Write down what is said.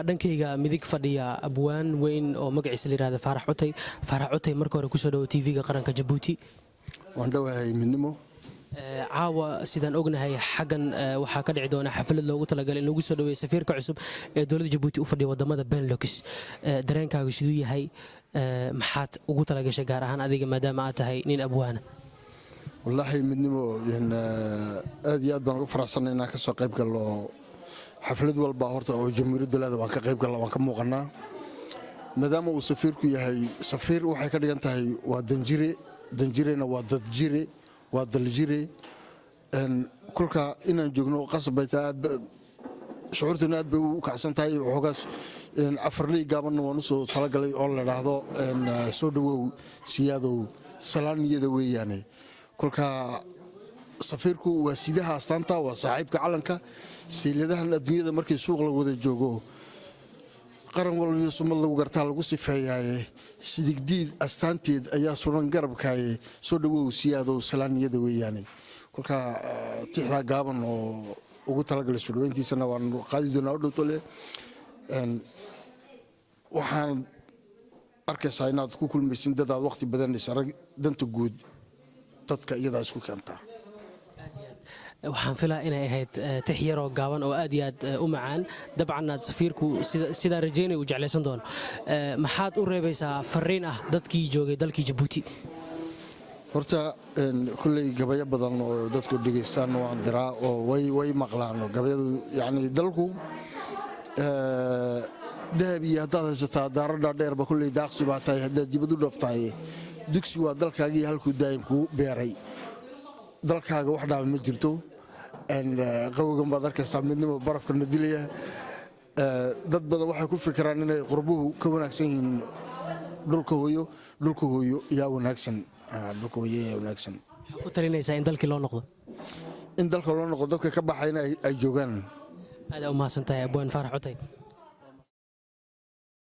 dhankayga midig fadhiya abwaan weyn oo magaciisa la yiraahdo Faarax Cutay markii hore ku soo dhaw TV-ga qaranka Djibouti waan dhawahay midnimo caawa sidaan ognahay xagan waxa ka dhici doona xaflad loogu talagalay in lagu soo dhaweeyo safiirka cusub ee dawladda Djibouti u fadhiya wadamada Benelux dareenkaagu siduu yahay maxaad ugu talagashay gaar ahaan adiga maadaama aad tahay nin abwaana wallahi midnimo aad iyo aad baan ugu faraxsanahay inaan ka soo qayb galo xaflad walba horta oo jamhuuriyadda leedahay waan ka qayb galnaa waan ka muuqanaa maadaama uu safiirku yahay safiir waxay ka dhigan tahay waa danjirena waa dad jire waa dal jire kulka inaan joogno qasbayta aad shucuurtuna aad bay u kacsan tahay waxoogaas afarley gaaban waan u soo talagalay oo la yiraahdo soo dhawow siyaadow salaaniyada weeyaane kulka safiirku waa sidaha astaanta waa saaxiibka calanka siiladahan adduunyada markii suuq la wada joogo qaran walba sumad lagu gartaa lagu sifeeyay sidigdiid astaanteed ayaa suran garabkaaye soo dhawow siyaadow salaaniyada weeyaane kulka tixda gaaban oo ugu talagalay soo dhaweyntiisana waan qaadi doonaa u dhowtole waxaan arkaysaa inaad ku kulmaysin dad aad waqti badan isarag danta guud dadka iyada isku keentaa waxaan filaa inay ahayd tix yaroo gaaban oo aad iyo aad u macaan dabcan aad safiirku sida rajaynay u jeclaysan doono maxaad u reebaysaa fariin ah dadkii joogay dalkii Djibouti horta kulley gabayo badan oo dadku dhageystaan waan diraa oo way maqlaan gabayadu yani dalku dahabi haddaad haysataa daaradha dheerba kulley daaqsi baa tahay haddaad dibadu dhaftahay dugsi waa dalkaagii halkuu daa'im kuu beeray dalkaaga wax dhaaba ma jirto qawgan baad arkaysaa midnimo barafkana dilaya dad badan waxay ku fikiraan inay qurbuhu ka wanaagsan yihiin dhulka hooyo yaa wanaagsan dhulka hooyo yaa wanaagsan ku talinaysaa in dalkii loo noqdo in dalka loo noqdo dadka ka baxayna ay joogaan aad u mahadsantahay abwaan Faarax Cutay